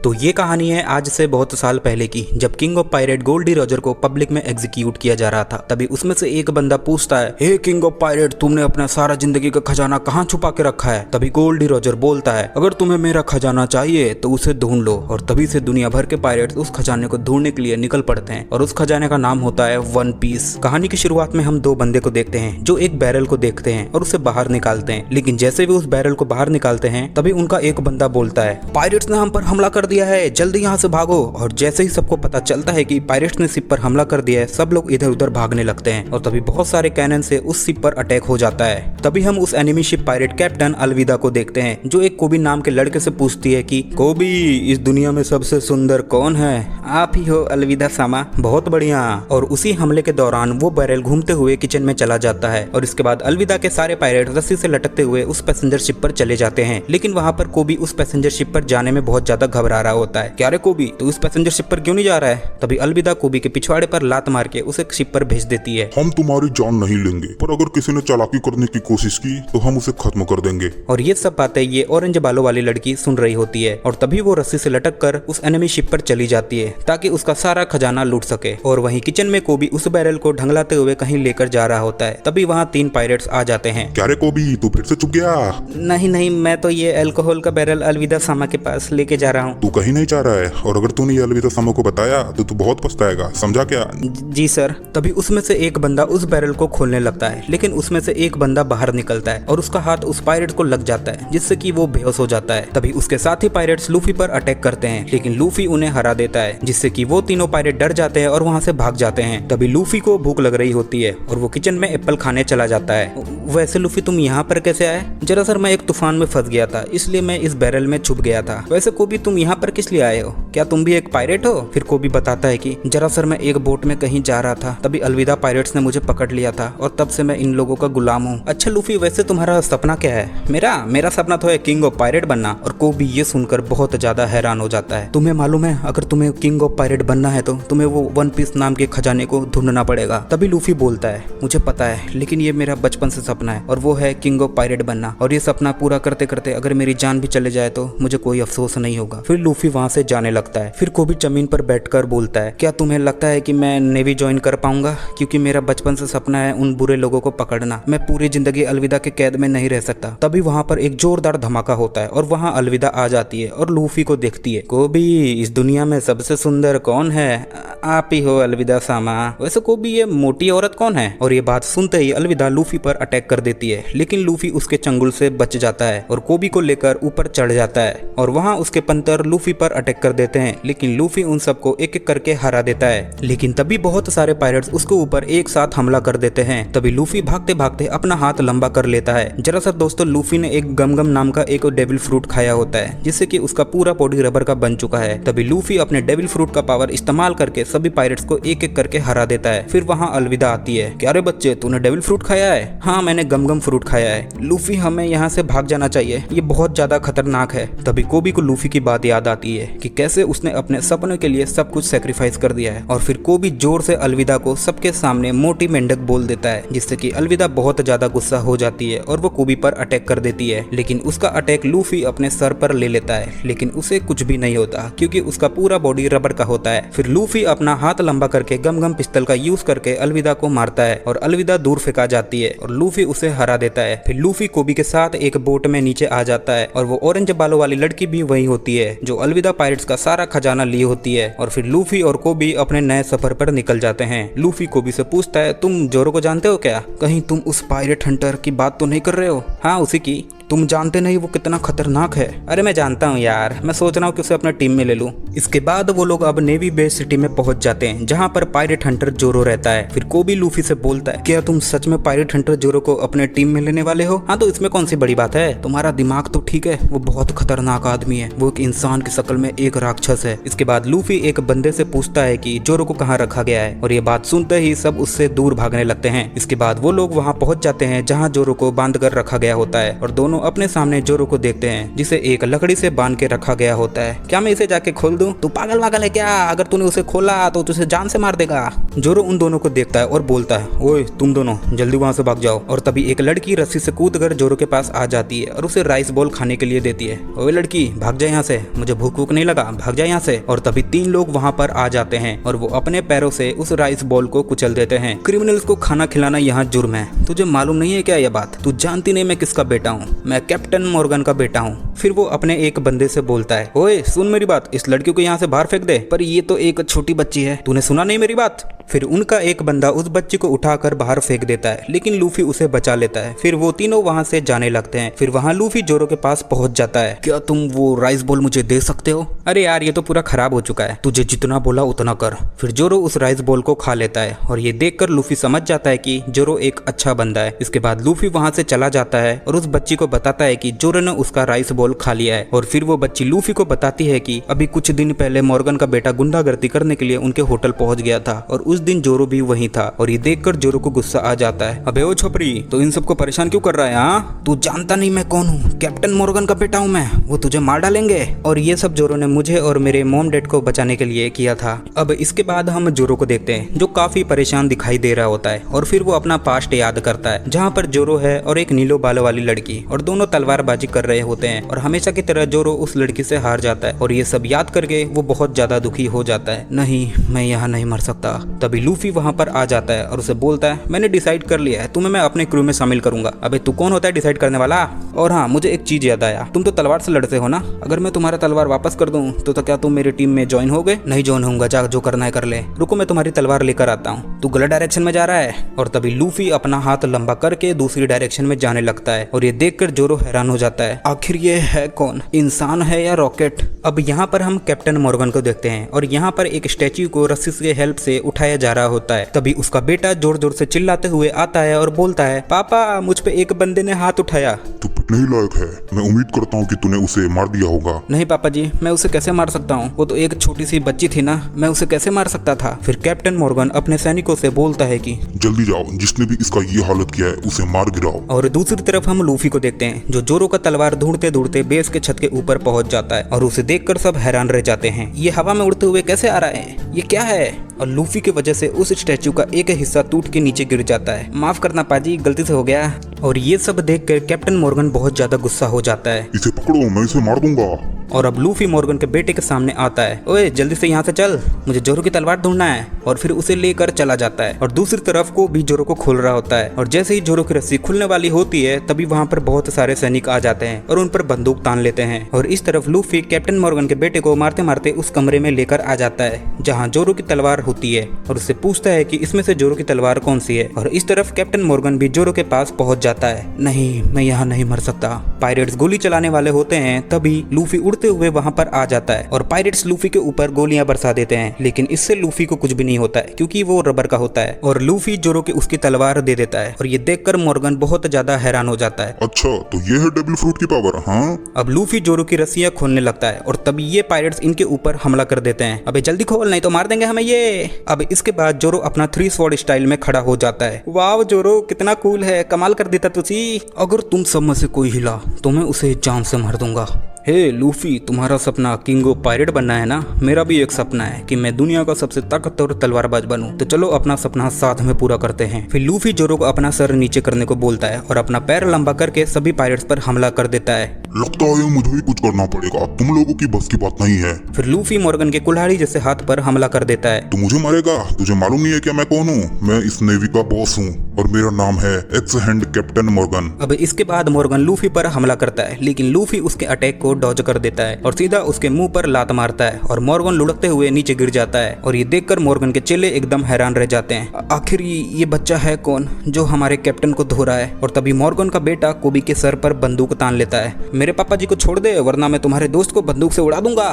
तो ये कहानी है आज से बहुत साल पहले की, जब king of pirate Gol D Roger को पब्लिक में एग्जीक्यूट किया जा रहा था। तभी उसमें से एक बंदा पूछता है, हे किंग ऑफ पायरेट, तुमने अपना सारा जिंदगी का खजाना कहाँ छुपा के रखा है? तभी गोल्डी रॉजर बोलता है, अगर तुम्हें मेरा खजाना चाहिए तो उसे ढूंढ लो। और तभी से दुनिया भर के पायरेट्स उस खजाने को ढूंढने के लिए निकल पड़ते हैं और उस खजाने का नाम होता है वन पीस। कहानी की शुरुआत में हम दो बंदे को देखते हैं जो एक बैरल को देखते हैं और उसे बाहर निकालते हैं। लेकिन जैसे भी उस बैरल को बाहर निकालते हैं तभी उनका एक बंदा बोलता है, पायरेट्स ने हम पर हमला कर दिया है, जल्दी यहाँ से भागो। और जैसे ही सबको पता चलता है कि पायरेट्स ने शिप पर हमला कर दिया है, सब लोग इधर उधर भागने लगते हैं और तभी बहुत सारे कैनन से उस शिप पर अटैक हो जाता है। तभी हम उस एनिमी शिप पायरेट कैप्टन अलविदा को देखते हैं जो एक कोबी नाम के लड़के से पूछती है कि कोबी, इस दुनिया में सबसे सुंदर कौन है? आप ही हो अलविदा सामा, बहुत बढ़िया। और उसी हमले के दौरान वो बैरल घूमते हुए किचन में चला जाता है और इसके बाद अलविदा के सारे पायरेट रस्सी से लटकते हुए उस पैसेंजर शिप पर चले जाते हैं। लेकिन वहाँ पर कोबी उस पैसेंजर शिप पर जाने में बहुत ज्यादा घबरा रहा होता है। क्या रे कोबी, तू उस पैसेंजर शिप पर क्यों नहीं जा रहा है? तभी अलविदा कोबी के पिछवाड़े पर लात मार के उसे शिप पर भेज देती है। हम तुम्हारी जान नहीं लेंगे, पर अगर किसी ने चालाकी करने की कोशिश की तो हम उसे खत्म कर देंगे। और ये सब बातें ये ऑरेंज बालों वाली लड़की सुन रही होती है और तभी वो रस्सी से लटक कर उस एनिमी शिप पर चली जाती है ताकि उसका सारा खजाना लूट सके। और वहीं किचन में कोबी उस बैरल को ढंगलाते हुए कहीं लेकर जा रहा होता है। तभी वहाँ 3 पायरेट्स आ जाते हैं। क्या रे कोबी, तू फिर से चुप गया? नहीं, मैं तो ये अल्कोहल का बैरल अलविदा सामा के पास लेके जा रहा हूँ। तू कहीं नहीं जा रहा है और अगर तूने ये अलविदा सामा को बताया तो तू बहुत पछताएगा, समझा क्या? जी सर। तभी उसमें से एक बंदा उस बैरल को खोलने लगता है, लेकिन उसमें से एक बंदा बाहर निकलता है और उसका हाथ उस पायरेट को लग जाता है जिससे कि वो बेहोश हो जाता है। तभी उसके साथ ही पायरेट्स लूफी पर अटैक करते हैं, लेकिन लूफी उन्हें हरा देता है जिससे कि वो तीनों पायरेट डर जाते हैं और वहाँ से भाग जाते हैं। तभी लूफी को भूख लग रही होती है और वो किचन में एप्पल खाने चला जाता है। वैसे लूफी, तुम यहाँ पर कैसे आए? जरा सर, मैं एक तूफान में फंस गया था, इसलिए मैं इस बैरल में छुप गया था। वैसे कोबी, तुम यहाँ पर किस लिए आए हो? क्या तुम भी एक पायरेट हो? फिर कोबी बताता है कि जरा सर, मैं एक बोट में कहीं जा रहा था, तभी अलविदा पायरेट्स ने मुझे पकड़ लिया था और तब से मैं इन लोगों का गुलाम हूँ। अच्छा लूफी, वैसे तुम्हारा सपना क्या है? मेरा सपना तो है किंग ऑफ पायरेट बनना। और कोबी ये सुनकर बहुत ज्यादा हैरान हो जाता है। तुम्हें मालूम है, अगर तुम्हें किंग ऑफ पायरेट बनना है तो तुम्हें वो वन पीस नाम के खजाने को ढूंढना पड़ेगा। तभी लूफी बोलता है, मुझे पता है, लेकिन ये मेरा बचपन से सपना है और वो है किंग ऑफ पायरेट बनना। और ये सपना पूरा करते करते अगर मेरी जान भी चले जाए तो मुझे कोई अफसोस नहीं होगा। फिर लूफी वहाँ से जाने लगता है। फिर कोबी जमीन पर बैठकर बोलता है, क्या तुम्हें लगता है कि मैं नेवी ज्वाइन कर पाऊंगा? क्योंकि मेरा बचपन से सपना है उन बुरे लोगों को पकड़ना। मैं पूरी जिंदगी अलविदा के कैद में नहीं रह सकता। तभी वहाँ पर एक जोरदार धमाका होता है और वहाँ अलविदा आ जाती है और लूफी को देखती है। कोबी, इस दुनिया में सबसे सुंदर कौन है? आप ही हो अलविदा सामा। वैसे कोबी, ये मोटी औरत कौन है? और ये बात सुनते ही अलविदा लूफी पर अटैक कर देती है, लेकिन लूफी उसके चंगुल से बच जाता है और कोबी को लेकर ऊपर चढ़ जाता है और वहाँ उसके पंतर लूफी पर अटैक कर देते हैं, लेकिन लूफी उन सबको एक एक करके हरा देता है। लेकिन तभी बहुत सारे पायरेट्स उसके ऊपर एक साथ हमला कर देते हैं। तभी लूफी भागते भागते अपना हाथ लंबा कर लेता है। जरा सा दोस्तों, लूफी ने एक गम नाम का एक डेविल फ्रूट खाया होता है जिससे कि उसका पूरा बॉडी रबर का बन चुका है। तभी लूफी अपने डेविल फ्रूट का पावर इस्तेमाल करके सभी पायरेट्स को एक एक करके हरा देता है। फिर वहाँ अलविदा आती है। क्या रे बच्चे, तूने डेविल फ्रूट खाया है? हाँ, मैंने गम फ्रूट खाया है। लूफी, हमें यहाँ से भाग जाना चाहिए, ये बहुत ज्यादा खतरनाक है। तभी कोबी को लूफी की बात याद आती है कि कैसे उसने अपने सपनों के लिए सब कुछ सेक्रीफाइस कर दिया है। और फिर कोबी जोर से अलविदा को सबके सामने मोटी मेंढक बोल देता है जिससे कि अलविदा बहुत ज्यादा गुस्सा हो जाती है और वो कोबी पर अटैक कर देती है। लेकिन उसका अटैक लूफी अपने सर पर ले लेता है, लेकिन उसे कुछ भी नहीं होता क्योंकि उसका पूरा बॉडी रबर का होता है। फिर लूफी अपना हाथ लंबा करके गम पिस्तल का यूज करके अलविदा को मारता है और अलविदा दूर फेंका जाती है और लूफी उसे हरा देता है। फिर लूफी कोबी के साथ एक बोट में नीचे आ जाता है और वो ऑरेंज बालों वाली लड़की भी वही होती है जो अलविदा पायरेट्स का सारा खजाना ली होती है। और फिर लूफी और कोबी अपने नए सफर पर निकल जाते हैं। लूफी कोबी से पूछता है, तुम जोरो को जानते हो क्या? कहीं तुम उस पायरेट हंटर की बात तो नहीं कर रहे हो? हाँ, उसी की। तुम जानते नहीं वो कितना खतरनाक है? अरे मैं जानता हूँ यार, मैं सोच रहा हूँ कि उसे अपने टीम में ले लूँ। इसके बाद वो लोग अब नेवी बेस सिटी में पहुंच जाते हैं जहाँ पर पायरेट हंटर जोरो रहता है। फिर कोबी लूफी से बोलता है, क्या तुम सच में पायरेट हंटर जोरो को अपने टीम में लेने वाले हो? हाँ, तो इसमें कौन सी बड़ी बात है, तुम्हारा दिमाग तो ठीक है। वो बहुत खतरनाक आदमी है, वो एक इंसान की शक्ल में एक राक्षस है। इसके बाद लूफी एक बंदे से पूछता है कि जोरो को कहाँ रखा गया है और ये बात सुनते ही सब उससे दूर भागने लगते हैं। इसके बाद वो लोग वहाँ पहुंच जाते हैं जहाँ जोरो को बांध कर रखा गया होता है और दोनों अपने सामने जोरो को देखते हैं जिसे एक लकड़ी से बांध के रखा गया होता है। क्या मैं इसे जाके खोल दूं? तू पागल वागल है क्या? अगर तूने उसे खोला तो तुझे जान से मार देगा। जोरो उन दोनों को देखता है और बोलता है, ओए तुम दोनों जल्दी वहां से भाग जाओ। और तभी एक लड़की रस्सी से कूदकर जोरो के पास आ जाती है और उसे राइस बॉल खाने के लिए देती है। ओए लड़की भाग जा यहाँ से, मुझे भूख भूख नहीं लगा, भाग जा यहाँ से। और तभी 3 लोग वहाँ पर आ जाते हैं और वो अपने पैरों से उस राइस बॉल को कुचल देते हैं। क्रिमिनल्स को खाना खिलाना यहाँ जुर्म है, तुझे मालूम नहीं है क्या ये बात? तू जानती नहीं मैं किसका बेटा हूँ? मैं कैप्टन मॉर्गन का बेटा हूँ। फिर वो अपने एक बंदे से बोलता है, ओए सुन मेरी बात, इस लड़की को यहाँ से बाहर फेंक दे। पर ये तो एक छोटी बच्ची है, तूने सुना नहीं मेरी बात? फिर उनका एक बंदा उस बच्ची को उठाकर बाहर फेंक देता है, लेकिन लूफी उसे बचा लेता है। फिर वो तीनों वहां से जाने लगते हैं। फिर वहां लूफी जोरो के पास पहुंच जाता है। क्या तुम वो राइस बॉल मुझे दे सकते हो? अरे यार ये तो पूरा खराब हो चुका है, तुझे जितना बोला उतना कर। फिर जोरो उस राइस बॉल को खा लेता है और ये देखकर लूफी समझ जाता है कि जोरो एक अच्छा बंदा है। इसके बाद लूफी वहां से चला जाता है और उस बच्ची को बताता है कि जोरो ने उसका राइस बॉल खा लिया है। और फिर वो बच्ची लूफी को बताती है कि अभी कुछ दिन पहले मॉर्गन का बेटा गुंडागर्दी करने के लिए उनके होटल पहुंच गया था और उस दिन जोरो भी वहीं था। और ये देखकर जोरो को गुस्सा आ जाता है। अबे ओ छोपरी, तो इन सबको परेशान क्यों कर रहा है? हाँ तू जानता नहीं मैं कौन हूँ? कैप्टन मॉर्गन का बेटा हूँ मैं, वो तुझे मार डालेंगे। और ये सब जोरो ने मुझे और मेरे मॉम डैड को बचाने के लिए किया था। अब इसके बाद हम जोरो को देखते हैं जो काफी परेशान दिखाई दे रहा होता है। और फिर वो अपना पास्ट याद करता है जहाँ पर जोरो है और एक नीलो बालों वाली लड़की, और दोनों तलवारबाजी कर रहे होते हैं। और हमेशा की तरह जोरो उस लड़की से हार जाता है और ये सब याद करके वो बहुत ज्यादा दुखी हो जाता है। नहीं मैं यहाँ नहीं मर सकता। तभी लूफी वहाँ पर आ जाता है और उसे बोलता है, मैंने डिसाइड कर लिया है, तुम्हें मैं अपने क्रू में शामिल करूंगा। अबे तू कौन होता है डिसाइड करने वाला? और हाँ मुझे एक चीज याद आया, तुम तो तलवार से लड़ते हो ना, अगर मैं तुम्हारा तलवार वापस कर दूं तो क्या तुम मेरी टीम में ज्वाइन होगे? नहीं ज्वाइन होऊंगा, जा जो करना है कर ले। रुको मैं तुम्हारी तलवार लेकर आता हूँ, तू गलत डायरेक्शन में जा रहा है। और तभी लूफी अपना हाथ लंबा करके दूसरी डायरेक्शन में जाने लगता है और ये देखकर जोरो हैरान हो जाता है, आखिर ये है कौन, इंसान है या रॉकेट? अब यहाँ पर हम कैप्टन मॉर्गन को देखते हैं और यहाँ पर एक स्टैच्यू को रस्सी के हेल्प से उठाया जा रहा होता है। तभी उसका बेटा जोर जोर से चिल्लाते हुए आता है और बोलता है, पापा मुझ पे एक बंदे ने हाथ उठाया। तू पिटने ही लायक है, मैं उम्मीद करता हूँ कि तूने उसे मार दिया होगा। नहीं पापा जी, मैं उसे कैसे मार सकता हूँ? वो तो एक छोटी सी बच्ची थी ना, मैं उसे कैसे मार सकता था? फिर कैप्टन मॉर्गन अपने सैनिकों से बोलता है कि जल्दी जाओ, जिसने भी इसका ये हालत किया है उसे मार गिराओ। और दूसरी तरफ हम लूफी को देखते हैं जो जोरो का तलवार ढूंढते ढूंढते बेस के छत के ऊपर पहुंच जाता है और उसे देखकर सब हैरान रह जाते हैं, ये हवा में उड़ते हुए कैसे आ रहा है, ये क्या है? और लूफी की वजह से उस स्टैचू का एक हिस्सा टूट के नीचे गिर जाता है। माफ करना पाजी, गलती से हो गया। और ये सब देखकर कैप्टन मॉर्गन बहुत ज्यादा गुस्सा हो जाता है। इसे पकड़ो, मैं इसे मार दूंगा। और अब लूफी मॉर्गन के बेटे के सामने आता है, ओए जल्दी से यहाँ से चल, मुझे जोरो की तलवार ढूंढना है। और फिर उसे लेकर चला जाता है और दूसरी तरफ को भी जोरो को खोल रहा होता है। और जैसे ही जोरो की रस्सी खुलने वाली होती है तभी वहाँ पर बहुत सारे सैनिक आ जाते हैं और उन पर बंदूक तान लेते हैं। और इस तरफ लूफी कैप्टन मॉर्गन के बेटे को मारते मारते उस कमरे में लेकर आ जाता है जहाँ जोरो की तलवार होती है और उससे पूछता है कि इसमें से जोरो की तलवार कौन सी है। और इस तरफ कैप्टन मॉर्गन भी जोरो के पास पहुंच जाता है। नहीं मैं यहाँ नहीं मर सकता। पायरेट्स गोली चलाने वाले होते हैं, तभी लूफी उड़ते हुए वहाँ पर आ जाता है और पायरेट्स लूफी के ऊपर गोलियां बरसा देते हैं, लेकिन इससे लूफी को कुछ भी नहीं होता है क्योंकि वो रबर का होता है। और लूफी जोरो के उसकी तलवार दे देता है और ये देखकर मॉर्गन बहुत ज्यादा हैरान हो जाता है। अच्छा तो ये है डेविल फ्रूट की पावर? हाँ। अब लूफी जोरो की रस्सियां खोलने लगता है और तभी ये पायरेट्स इनके ऊपर हमला कर देते हैं। अबे जल्दी खोल नहीं तो मार देंगे हमें ये। अब इसके बाद जोरो अपना 3 स्वॉर्ड स्टाइल में खड़ा हो जाता है। वाव जोरो कितना कूल है, कमाल कर देता तुझी। अगर तुम सब में से कोई हिला तो मैं उसे जान से मार दूंगा। हे लूफी, तुम्हारा सपना किंग ऑफ पायरेट बनना है ना? मेरा भी एक सपना है कि मैं दुनिया का सबसे ताकतवर तलवारबाज बनूं। तो चलो अपना सपना साथ में पूरा करते हैं। फिर लूफी जोरो को अपना सर नीचे करने को बोलता है और अपना पैर लंबा करके सभी पायरेट्स पर हमला कर देता है। लगता है मुझे भी कुछ करना पड़ेगा, तुम लोगों की बस की बात नहीं है। फिर लूफी मॉर्गन के कुल्हाड़ी जैसे हाथ पर हमला कर देता है। तू मुझे मारेगा? तुझे मालूम नहीं है क्या मैं कौन हूँ? मैं इस नेवी का बॉस हूँ और मेरा नाम है एक्स हैंड कैप्टन मॉर्गन। अब इसके बाद मॉर्गन लूफी पर हमला करता है, लेकिन लूफी उसके अटैक को डॉज कर देता है और सीधा उसके मुंह पर लात मारता है और मॉर्गन लुढ़कते हुए नीचे गिर जाता है। और ये देखकर मॉर्गन के चेले एकदम हैरान रह जाते हैं, आखिर ये बच्चा है कौन जो हमारे कैप्टन को धो रहा है? और तभी मॉर्गन का बेटा कोबी के सर पर बंदूक तान लेता है। मेरे पापा जी को छोड़ दे वरना मैं तुम्हारे दोस्त को बंदूक से उड़ा दूंगा।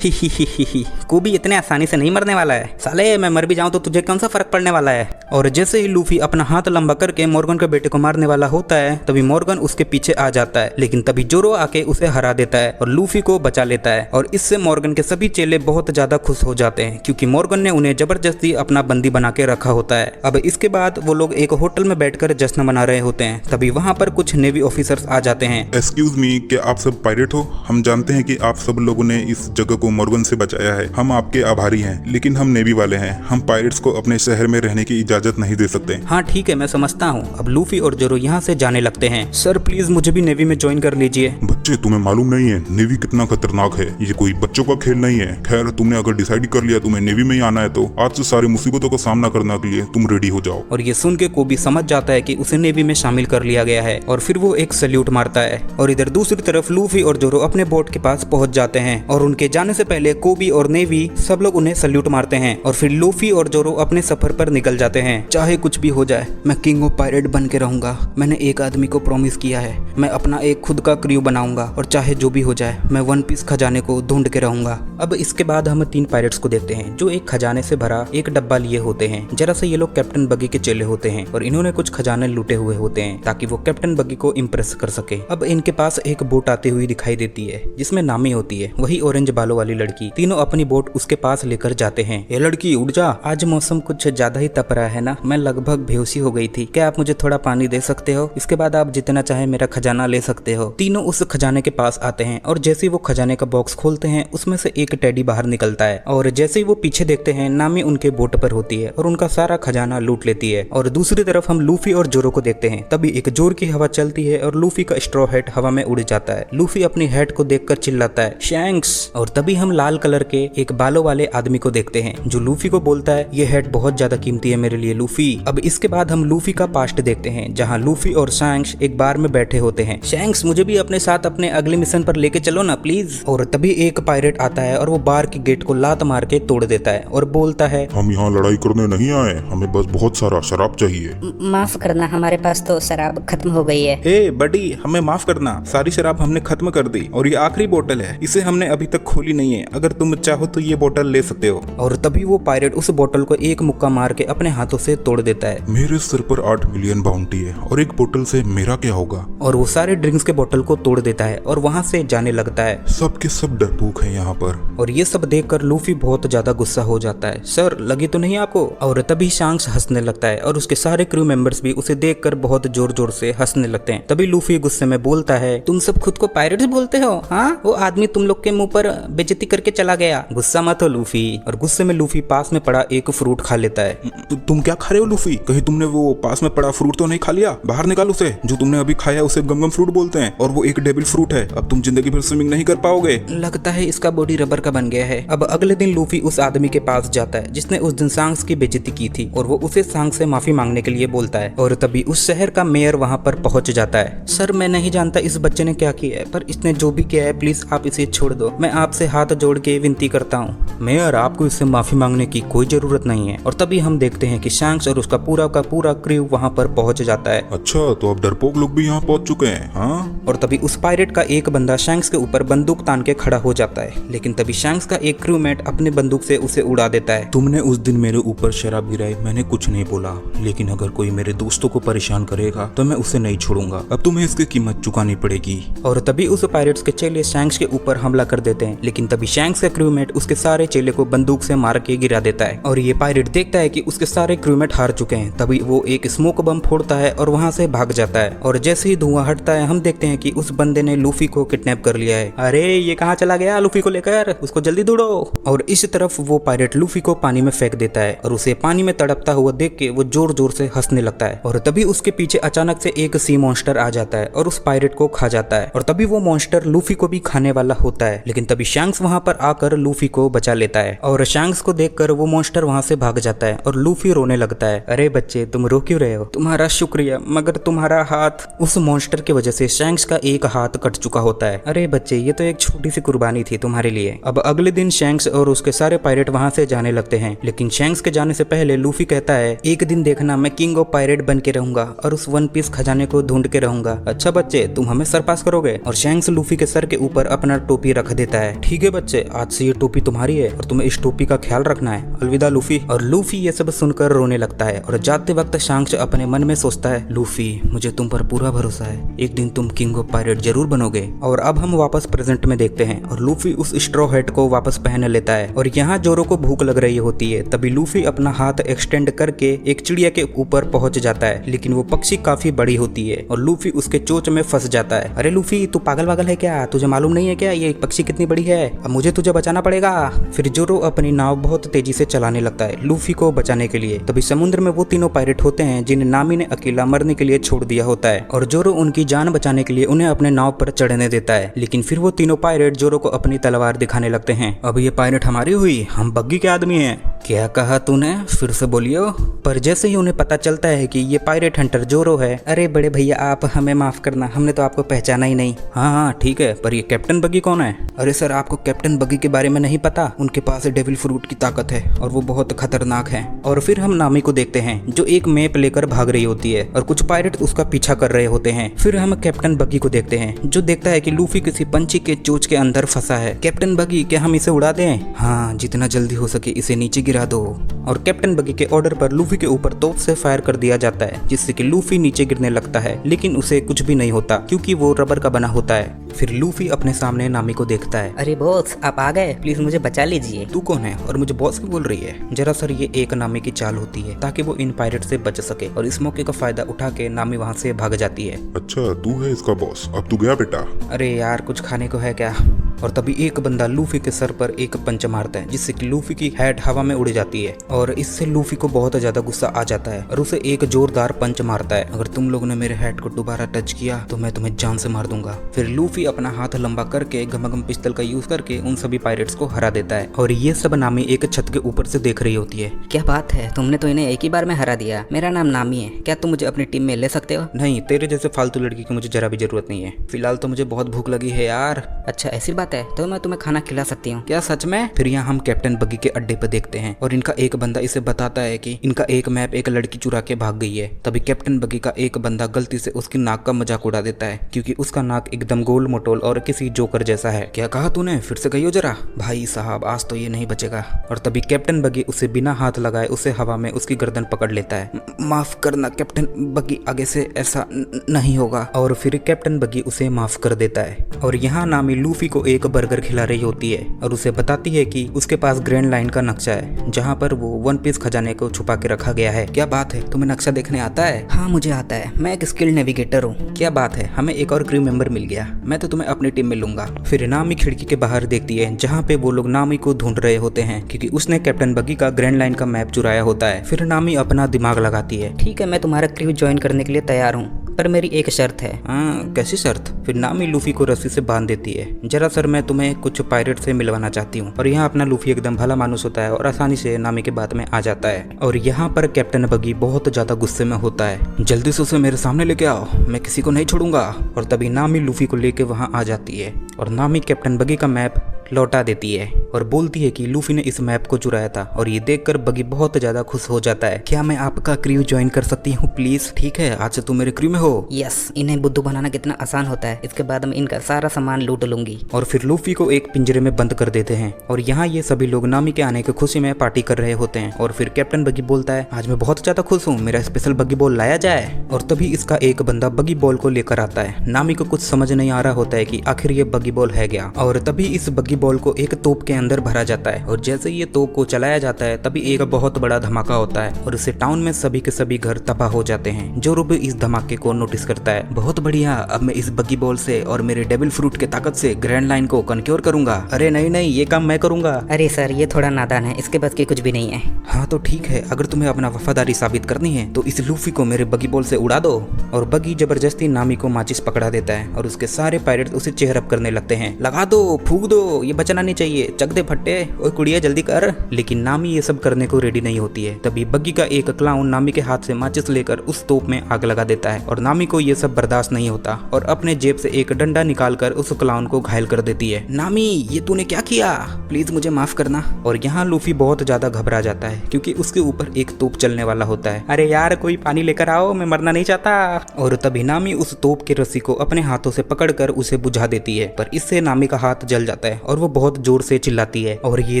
ही कोबी इतने आसानी से नहीं मरने वाला है साले, मैं मर भी जाऊं तो तुझे कौन सा फर्क पड़ने वाला है। और जैसे ही लूफी अपना हाथ लंबा करके मॉर्गन के बेटे को मारने वाला होता है तभी मॉर्गन उसके पीछे आ जाता है, लेकिन तभी जोरो आके उसे हरा देता है और लूफी को बचा लेता है। और इससे मॉर्गन के सभी चेले बहुत ज्यादा खुश हो जाते हैं क्योंकि मॉर्गन ने उन्हें जबरदस्ती अपना बंदी बना के रखा होता है। अब इसके बाद वो लोग एक होटल में बैठकर जश्न मना रहे होते हैं, तभी वहाँ पर कुछ नेवी ऑफिसर्स आ जाते हैं। एक्सक्यूज मी, क्या आप सब पायरेट हो? हम जानते हैं कि आप सब लोगों ने इस जगह को मॉर्गन से बचाया है, हम आपके आभारी हैं, लेकिन हम नेवी वाले हैं, हम पायरेट्स को अपने शहर में रहने की इजाजत नहीं दे सकते। हाँ ठीक है, मैं समझता हूँ। अब लूफी और जोरो यहाँ से जाने लगते हैं। सर प्लीज मुझे भी नेवी में ज्वाइन कर लीजिए। बच्चे, तुम्हें मालूम नहीं है नेवी कितना खतरनाक है, ये कोई बच्चों का खेल नहीं है। खैर, तुमने अगर डिसाइड कर लिया तुम्हें नेवी में ही आना है तो आज से सारी मुसीबतों का सामना करने के लिए तुम रेडी हो जाओ। और ये सुन के कोबी समझ जाता है कि उसे नेवी में शामिल कर लिया गया है और फिर वो एक सल्यूट मारता है। और इधर दूसरी तरफ लूफी और जोरो अपने बोट के पास पहुंच जाते हैं और उनके जाने से पहले कोबी और नेवी सब लोग उन्हें सल्यूट मारते हैं। और फिर लूफी और जोरो अपने सफर पर निकल जाते हैं। चाहे कुछ भी हो जाए मैं किंग ऑफ पायरेट बन के रहूंगा। मैंने एक आदमी को प्रॉमिस किया है, मैं अपना एक खुद का क्रू बनाऊंगा और चाहे जो भी हो जाए मैं वन पीस खजाने को ढूंढ के रहूंगा। अब इसके बाद हम 3 पायरेट्स को देखते हैं जो एक खजाने से भरा एक डब्बा लिए होते हैं। जरा से ये लोग कैप्टन बग्गी के चेले होते हैं और इन्होंने कुछ खजाने लूटे हुए होते हैं ताकि वो कैप्टन बग्गी को इम्प्रेस कर सके। अब इनके पास एक बोट आती हुई दिखाई देती है जिसमें नामी होती है, वही ऑरेंज बालों वाली लड़की। तीनों अपनी बोट उसके पास लेकर जाते हैं। ये लड़की उठ जा, आज मौसम कुछ ज्यादा ही तप रहा है ना, मैं लगभग बेहोशी हो गई थी, क्या आप मुझे थोड़ा पानी दे सकते हो? इसके बाद आप जितना चाहे मेरा खजाना ले सकते हो। तीनों उस खजाने के पास आते हैं और जैसे ही वो खजाने का बॉक्स खोलते हैं उसमें से एक टेडी बाहर निकलता है और जैसे ही वो पीछे देखते हैं नामी उनके बोट पर होती है और उनका सारा खजाना लूट लेती है। और दूसरी तरफ हम लूफी और जोरो को देखते हैं, तभी एक जोर की हवा चलती है और लूफी का स्ट्रॉ हैट हवा में उड़ जाता है। लूफी अपनी हैट को देखकर चिल्लाता है शैंक्स। और तभी हम लाल कलर के एक बालों वाले आदमी को देखते हैं जो लूफी को बोलता है ये हैट बहुत ज्यादा कीमती है मेरे लिए लूफी। अब इसके बाद हम लूफी का पास्ट देखते हैं जहाँ लूफी और शैंक्स एक बार में बैठे होते हैं। शैंक्स मुझे भी अपने साथ अपने अगले मिशन पर लेके चलो ना प्लीज। और तभी एक पायरेट आता है और वो बार के गेट को लात मार के तोड़ देता है और बोलता है हम यहाँ लड़ाई करने नहीं आए, हमें बस बहुत सारा शराब चाहिए। माफ करना, हमारे पास तो शराब खत्म हो गई है। ए बडी, हमें माफ करना, सारी शराब हमने खत्म कर दी और ये आखिरी बोतल है, इसे हमने अभी तक खोली नहीं है, अगर तुम चाहो तो ये बोतल ले सकते हो। और तभी वो पायरेट उस बोतल को एक मुक्का मार के अपने हाथों से तोड़ देता है। मेरे सिर पर 8 मिलियन बाउंटी है और एक बोतल से मेरा क्या होगा? और वो सारे ड्रिंक्स के बोतल को तोड़ देता है और वहाँ से जाने लगता है। सब के सब डरपोक है यहाँ पर। और ये सब देखकर लूफी बहुत ज्यादा गुस्सा हो जाता है, सर लगी तो नहीं आपको? और तभी शांक्स हंसने लगता है और उसके सारे क्रू मेंबर्स भी उसे देखकर बहुत जोर जोर से हंसने लगते हैं। तभी लूफी गुस्से में बोलता है तुम सब खुद को पायरेट्स बोलते हो? हाँ, वो आदमी तुम लोग के मुंह पर बेइज्जती करके चला गया, गुस्सा मत हो लूफी। और गुस्से में लूफी पास में पड़ा एक फ्रूट खा लेता है। तुम क्या खा रहे हो लूफी? कहीं तुमने वो पास में पड़ा फ्रूट तो नहीं खा लिया? बाहर निकाल उसे, जो तुमने अभी खाया उसे गमगम फ्रूट बोलते हैं और वो एक डेविल फ्रूट है, अब तुम जिंदगी भर स्विमिंग नहीं कर पाओगे। लगता है इसका बॉडी रबर का बन गया है। अब अगले दिन लूफी उस आदमी के पास जाता है जिसने उस दिन सांक्स की बेइज्जती की थी और वो उसे सांक्स से माफी मांगने के लिए बोलता है। और तभी उस शहर का मेयर वहाँ पर पहुंच जाता है। सर मैं नहीं जानता इस बच्चे ने क्या किया है, पर इसने जो भी किया है प्लीज आप इसे छोड़ दो, मैं आपसे हाथ जोड़ के विनती करता हूँ। मेयर आपको इससे माफी मांगने की कोई जरूरत नहीं है। और तभी हम देखते हैं कि शैंक्स और उसका पूरा का पूरा क्रू वहाँ पर पहुंच जाता है। अच्छा, तो अब डरपोक लोग भी यहाँ पहुँच चुके हैं। हाँ, और तभी उस पायरेट का एक बंदा शैंक्स के ऊपर बंदूक तान के खड़ा हो जाता है, लेकिन तभी शैंक्स का एक क्रूमेट अपने बंदूक से उसे उड़ा देता है। तुमने उस दिन मेरे ऊपर शराब गिराई, मैंने कुछ नहीं बोला, लेकिन अगर कोई मेरे दोस्तों को परेशान करेगा तो मैं उसे नहीं छोड़ूंगा, अब तुम्हें इसकी कीमत चुकानी पड़ेगी। और तभी उस पायरेट्स के चेले शैंक्स के ऊपर हमला कर देते हैं, लेकिन तभी शैंक्स का क्रूमेट उसके सारे चेले को बंदूक से मार के गिरा देता है। और ये पायरेट देखता है कि उसके सारे क्रूमेट हार चुके हैं, तभी वो एक स्मोक बम फोड़ता है और वहाँ से भाग जाता है। और जैसे ही धुआं हटता है हम देखते हैं कि उस बंदे ने लूफी को किडनैप कर लिया है। अरे ये कहाँ चला गया लूफी को लेकर, उसको जल्दी ढूंढो। और इस तरफ वो पायरेट लूफी को पानी में फेंक देता है और उसे पानी में तड़पता हुआ देख के वो जोर जोर से हंसने लगता है। और तभी उसके पीछे अचानक से एक सी मॉन्स्टर आ जाता है और उस पायरेट को खा जाता है। और तभी वो मॉन्स्टर लूफी को भी खाने वाला होता है, लेकिन तभी शैंक्स वहाँ पर आकर लूफी को बचा लेता है। और शैंक्स को देखकर वो मॉन्स्टर वहाँ से भाग जाता है और लूफी रोने लगता है। अरे बच्चे तुम रो क्यों रहे हो? तुम्हारा शुक्रिया, मगर तुम्हारा हाथ, उस मॉन्स्टर की वजह से शैंक्स का एक हाथ कट चुका होता है। अरे बच्चे ये तो एक छोटी सी कुर्बानी थी तुम्हारे लिए। अब अगले दिन शैंक्स और उसके सारे पायरेट वहाँ से जाने लगते हैं, लेकिन शैंक्स के जाने से पहले लूफी कहता है एक दिन देखना मैं किंग ऑफ पायरेट बन के रहूंगा और उस वन पीस खजाने को ढूंढ के रहूंगा। अच्छा बच्चे तुम हमें सरपास करोगे? और शैंक्स लूफी के सर के ऊपर अपना टोपी रख देता है। ठीक है बच्चे, आज से ये टोपी तुम्हारी है और तुम्हें इस टोपी का ख्याल रखना है। अलविदा लूफी। और लूफी ये सब सुनकर रोने लगता है और जाते वक्त शांक्स अपने मन में सोचता है, लूफी मुझे तुम पर पूरा भरोसा है, एक दिन तुम किंग ऑफ पायरेट जरूर बनोगे। और अब हम वापस प्रेजेंट में देखते हैं और लूफी उस स्ट्रॉ हैट को वापस पहन लेता है और यहाँ जोरो को भूख लग रही होती है। तभी लूफी अपना हाथ एक्सटेंड करके एक चिड़िया के ऊपर पहुंच जाता है, लेकिन वो पक्षी काफी बड़ी होती है और लूफी उसके चोंच में फंस जाता है। अरे लूफी, तू पागल वागल है क्या? तुझे मालूम नहीं है क्या ये पक्षी कितनी बड़ी है? अब मुझे तुझे बचाना पड़ेगा। फिर जोरो अपनी नाव बहुत तेजी से चलाने लगता है लूफी को बचाने के लिए। तभी समुद्र में वो तीनों पायरेट होते हैं जिन्हें नामी ने अकेला मरने के लिए छोड़ दिया होता है और जोरो उनकी जान बचाने के लिए उन्हें अपने नाव पर चढ़ने देता है। लेकिन फिर वो तीनों पायरेट जोरो को अपनी तलवार दिखाने लगते हैं। अब ये पायरेट हमारी हुई, हम बग्गी के आदमी हैं। क्या कहा तूने? फिर से बोलियो। पर जैसे ही उन्हें पता चलता है कि ये पायरेट हंटर जोरो है, अरे बड़े भैया आप हमें माफ करना, हमने तो आपको पहचाना ही नहीं। हाँ ठीक है, पर ये कैप्टन बग्गी कौन है? अरे सर, आपको कैप्टन बग्गी के बारे में नहीं पता? उनके पास डेविल फ्रूट की ताकत है और वो बहुत खतरनाक है। और फिर हम नामी को देखते हैं जो एक मैप लेकर भाग रही होती है और कुछ पायरेट उसका पीछा कर रहे होते हैं। फिर हम कैप्टन बग्गी को देखते हैं जो देखता है कि लूफी किसी पंछी के चोंच के अंदर फंसा है। कैप्टन बग्गी, क्या हम इसे उड़ा दें? हाँ, जितना जल्दी हो सके इसे नीचे गिरा दो। और कैप्टन बग्गी के ऑर्डर पर लूफी के ऊपर तोप से फायर कर दिया जाता है जिससे कि लूफी नीचे गिरने लगता है, लेकिन उसे कुछ भी नहीं होता क्योंकि वो रबर का बना होता है। फिर लूफी अपने सामने नामी को देखता है। अरे बॉस, आप आ गए, प्लीज मुझे बचा लीजिए। तू कौन है और मुझे बॉस क्यों बोल रही है? जरा सर, ये एक नामी की चाल होती है ताकि वो इन पायरेट से बच सके और इस मौके का फायदा उठा के नामी वहाँ से भाग जाती है। अच्छा, तू है इसका बॉस? अब तू गया बेटा? अरे यार, कुछ खाने को है क्या? और तभी एक बंदा लूफी के सर पर एक पंच मारता है जिससे कि लूफी की हैट हवा में उड़ जाती है और इससे लूफी को बहुत ज्यादा गुस्सा आ जाता है और उसे एक जोरदार पंच मारता है। अगर तुम लोगों ने मेरे हैट को दोबारा टच किया तो मैं तुम्हें जान से मार दूंगा। फिर लूफी अपना हाथ लंबा करके गमागम पिस्टल का यूज करके उन सभी पायरेट्स को हरा देता है और ये सब नामी एक छत के ऊपर से देख रही होती है। क्या बात है, तुमने तो इन्हें एक ही बार में हरा दिया। मेरा नाम नामी है, क्या तुम मुझे अपनी टीम में ले सकते हो? नहीं, तेरे जैसे फालतू लड़की की मुझे जरा भी जरूरत नहीं है। फिलहाल तो मुझे बहुत भूख लगी है यार। अच्छा ऐसी बात है, तो मैं तुम्हें खाना खिला सकती हूँ। क्या सच में? फिर यहाँ हम कैप्टन बग्गी के अड्डे पे देखते हैं और इनका एक बंदा इसे बताता है कि इनका एक मैप एक लड़की चुरा के भाग गई है। तभी कैप्टन बग्गी का एक बंदा गलती से उसकी नाक का मजाक उड़ा देता है क्योंकि उसका नाक एकदम गोल मटोल और किसी जोकर जैसा है। क्या कहा तूने? फिर से कहियो जरा। भाई साहब, आज तो ये नहीं बचेगा। और तभी कैप्टन बग्गी उसे बिना हाथ लगाए उसे हवा में उसकी गर्दन पकड़ लेता है। माफ करना कैप्टन बग्गी, आगे से ऐसा नहीं होगा। और फिर कैप्टन बग्गी उसे माफ कर देता है। और यहाँ नामी लूफी को एक बर्गर खिला रही होती है और उसे बताती है कि उसके पास ग्रैंड लाइन का नक्शा है जहाँ पर वो वन पीस खजाने को छुपा के रखा गया है। क्या बात है, तुम्हें नक्शा देखने आता है? हाँ मुझे आता है, मैं एक स्किल्ड नेविगेटर हूँ। क्या बात है, हमें एक और क्रू मेंबर मिल गया। मैं तो तुम्हें अपनी टीम में लूंगा। फिर नामी खिड़की के बाहर देखती है जहाँ पे वो लोग नामी को ढूंढ रहे होते हैं क्योंकि उसने कैप्टन बग्गी का ग्रैंड लाइन का मैप चुराया होता है। फिर नामी अपना दिमाग लगाती है। ठीक है, मैं तुम्हारा क्रू ज्वाइन करने के लिए तैयार हूँ, पर मेरी एक शर्त है। हाँ, कैसी शर्त? फिर नामी लूफी को रस्सी से बांध देती है। जरा सर, मैं तुम्हें कुछ पायरेट से मिलवाना चाहती हूँ। और यहाँ अपना लूफी एकदम भला मानुस होता है और आसानी से नामी के बात में आ जाता है। और यहाँ पर कैप्टन बग्गी बहुत ज्यादा गुस्से में होता है। जल्दी से उसे मेरे सामने लेके आओ, मैं किसी को नहीं छोड़ूंगा। और तभी नामी लूफी को लेके वहाँ आ जाती है और नामी कैप्टन बग्गी का मैप लौटा देती है और बोलती है कि लूफी ने इस मैप को चुराया था। और ये देखकर बग्गी बहुत ज्यादा खुश हो जाता है। क्या मैं आपका क्रू ज्वाइन कर सकती हूँ प्लीज? ठीक है, आज से तुम मेरे क्रू में हो। यस, इन्हें बुद्धू बनाना कितना आसान होता है। इसके बाद मैं इनका सारा सामान लूट लूंगी। और फिर लूफी को एक पिंजरे में बंद कर देते हैं और यहाँ ये सभी लोग नामी के आने की खुशी में पार्टी कर रहे होते हैं। और फिर कैप्टन बग्गी बोलता है, आज मैं बहुत ज्यादा खुश हूँ, मेरा स्पेशल बग्गी बॉल लाया जाए। और तभी इसका एक बंदा बग्गी बॉल को लेकर आता है। नामी को कुछ समझ नहीं आ रहा होता है कि आखिर ये बग्गी बॉल है क्या। और तभी इस बग्गी बॉल को एक तोप के अंदर भरा जाता है और जैसे ये तोप को चलाया जाता है तभी एक बहुत बड़ा धमाका होता है और इससे टाउन में सभी के सभी घर तबाह हो जाते हैं। जोरो भी इस धमाके को नोटिस करता है। बहुत बढ़िया, अब मैं इस बग्गी बॉल से और मेरे डेविल फ्रूट के ताकत से ग्रैंड लाइन को कनक्योर करूंगा। अरे नहीं नहीं, ये काम मैं करूंगा। अरे सर, ये थोड़ा नादान है, इसके बस की कुछ भी नहीं है। हाँ तो ठीक है, अगर तुम्हें अपना वफादारी साबित करनी है तो इस लूफी को मेरे बग्गी बॉल से उड़ा दो। और बग्गी जबरदस्ती नामी को माचिस पकड़ा देता है और उसके सारे पायरेट्स उसे चेहर अप करने लगते हैं। लगा दो, फूंक दो, ये बचना नहीं चाहिए, चक दे फट्टे, ओए कुड़िया जल्दी कर। लेकिन नामी ये सब करने को रेडी नहीं होती है। तभी बग्गी का एक क्लाउन नामी के हाथ से माचिस लेकर उस तोप में आग लगा देता है और नामी को ये सब बर्दाश्त नहीं होता और अपने जेब से एक डंडा निकालकर उस क्लाउन को घायल कर देती है। नामी, ये तूने क्या किया? प्लीज मुझे माफ करना। और यहाँ लूफी बहुत ज्यादा घबरा जाता है क्योंकि उसके ऊपर एक तोप चलने वाला होता है। अरे यार, कोई पानी लेकर आओ, मैं मरना नहीं चाहता। और तभी नामी उस तोप की रस्सी को अपने हाथों से पकड़कर उसे बुझा देती है, पर इससे नामी का हाथ जल जाता है और वो बहुत जोर से चिल्लाती है और ये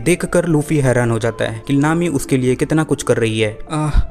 देखकर लूफी हैरान हो जाता है कि नामी उसके लिए कितना कुछ कर रही है।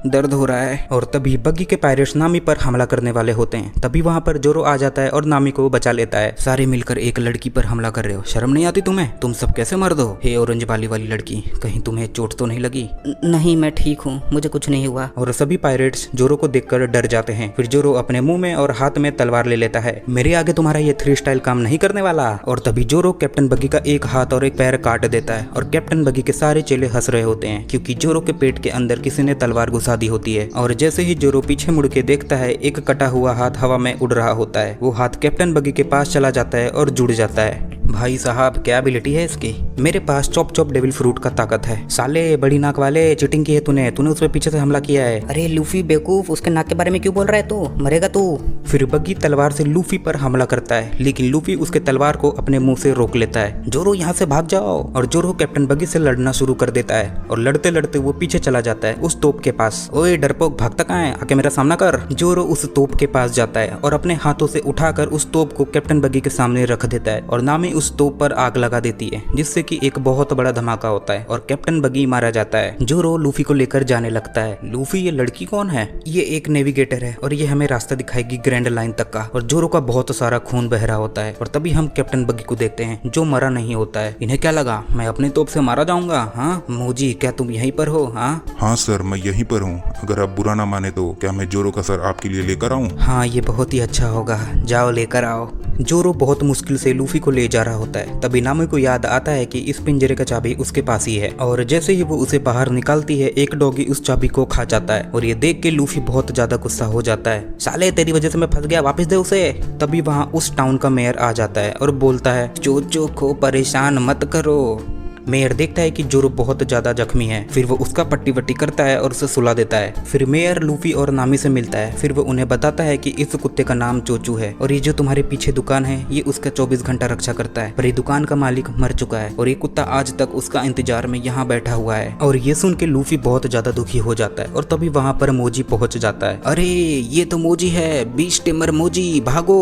दर्द हो रहा है। और तभी बग्गी के पायरेट्स नामी पर हमला करने वाले होते हैं। तभी वहाँ पर जोरो आ जाता है और नामी को बचा लेता है। सारे मिलकर एक लड़की पर हमला कर रहे हो, शर्म नहीं आती तुम्हें? तुम सब कैसे मर्द हो? हे ऑरेंज बाली वाली लड़की, कहीं तुम्हें चोट तो नहीं लगी? नहीं, मैं ठीक हूँ, मुझे कुछ नहीं हुआ। और सभी पायरेट्स जोरो को देखकर डर जाते हैं। फिर जोरो अपने मुंह में और हाथ में तलवार ले लेता है। मेरे आगे तुम्हारा ये 3 स्टाइल काम नहीं करने वाला। और तभी जोरो कैप्टन बग्गी का एक हाथ और एक पैर काट देता है और कैप्टन बग्गी के सारे चेले हंस रहे होते हैं क्योंकि जोरो के पेट के अंदर किसी ने तलवार घुसा दी होती है। और जैसे ही जोरो पीछे मुड़ के देखता है, एक कटा हुआ हाथ हवा में उड़ रहा होता है। वो हाथ कैप्टन बग्गी के पास चला जाता है और जुड़ जाता है। भाई साहब, क्या एबिलिटी है इसकी? मेरे पास चॉप चॉप डेविल फ्रूट का ताकत है। साले बड़ी नाक वाले, चीटिंग की है तूने उस पर पीछे से हमला किया है। अरे लूफी बेवकूफ, उसके नाक के बारे में क्यों बोल रहा है तू? मरेगा तू। फिर बग्गी तलवार से लूफी पर हमला करता है, लेकिन लूफी उसके तलवार को अपने मुंह से रोक लेता है। जोरो यहाँ से भाग जाओ। और जोरो कैप्टन बग्गी से लड़ना शुरू कर देता है और लड़ते लड़ते वो पीछे चला जाता है उस तोप के पास। ओए डरपोक, भागता कहाँ है? आके मेरा सामना कर। जोरो उस तोप के पास जाता है और अपने हाथों से उठाकर उस तोप को कैप्टन बग्गी के सामने रख देता है और नामी उस तोप पर आग लगा देती है, जिससे कि एक बहुत बड़ा धमाका होता है और कैप्टन बग्गी मारा जाता है। जोरो लूफी को लेकर जाने लगता है। लूफी, ये लड़की कौन है? ये एक नेविगेटर है और ये हमें रास्ता दिखाएगी ग्रैंड लाइन तक का। और जोरो का बहुत सारा खून बह रहा होता है और तभी हम कैप्टन बग्गी को देखते हैं जो मरा नहीं होता है। इन्हें क्या लगा मैं अपने तोप से मारा जाऊंगा? हाँ मोजी, क्या तुम यहीं पर हो? हाँ सर, मैं यहीं पर हूँ। अगर आप बुरा ना माने तो क्या मैं जोरो का सर आपके लिए लेकर आऊँ? हाँ, ये बहुत ही अच्छा होगा, जाओ लेकर आओ। जोरो बहुत मुश्किल से लूफी को ले जा रहा होता है। तभी नामी को याद आता है कि इस पिंजरे का चाबी उसके पास ही है और जैसे ही वो उसे बाहर निकालती है, एक डॉगी उस चाबी को खा जाता है और ये देख के लूफी बहुत ज्यादा गुस्सा हो जाता है। साले तेरी वजह से मैं फंस गया, वापस दे उसे। तभी वहाँ उस टाउन का मेयर आ जाता है और बोलता है, चोचो को परेशान मत करो। मेयर देखता है कि जोरो बहुत ज्यादा जख्मी है। फिर वो उसका पट्टी वट्टी करता है और उसे सुला देता है। फिर मेयर लूफी और नामी से मिलता है। फिर वो उन्हें बताता है कि इस कुत्ते का नाम चोचू है और ये जो तुम्हारे पीछे दुकान है ये उसका 24 घंटा रक्षा करता है, पर ये दुकान का मालिक मर चुका है और ये कुत्ता आज तक उसका इंतजार में यहाँ बैठा हुआ है। और ये सुन के लूफी बहुत ज्यादा दुखी हो जाता है और तभी वहाँ पर मोजी पहुंच जाता है। अरे ये तो मोजी है, बीच टिमर मोजी, भागो।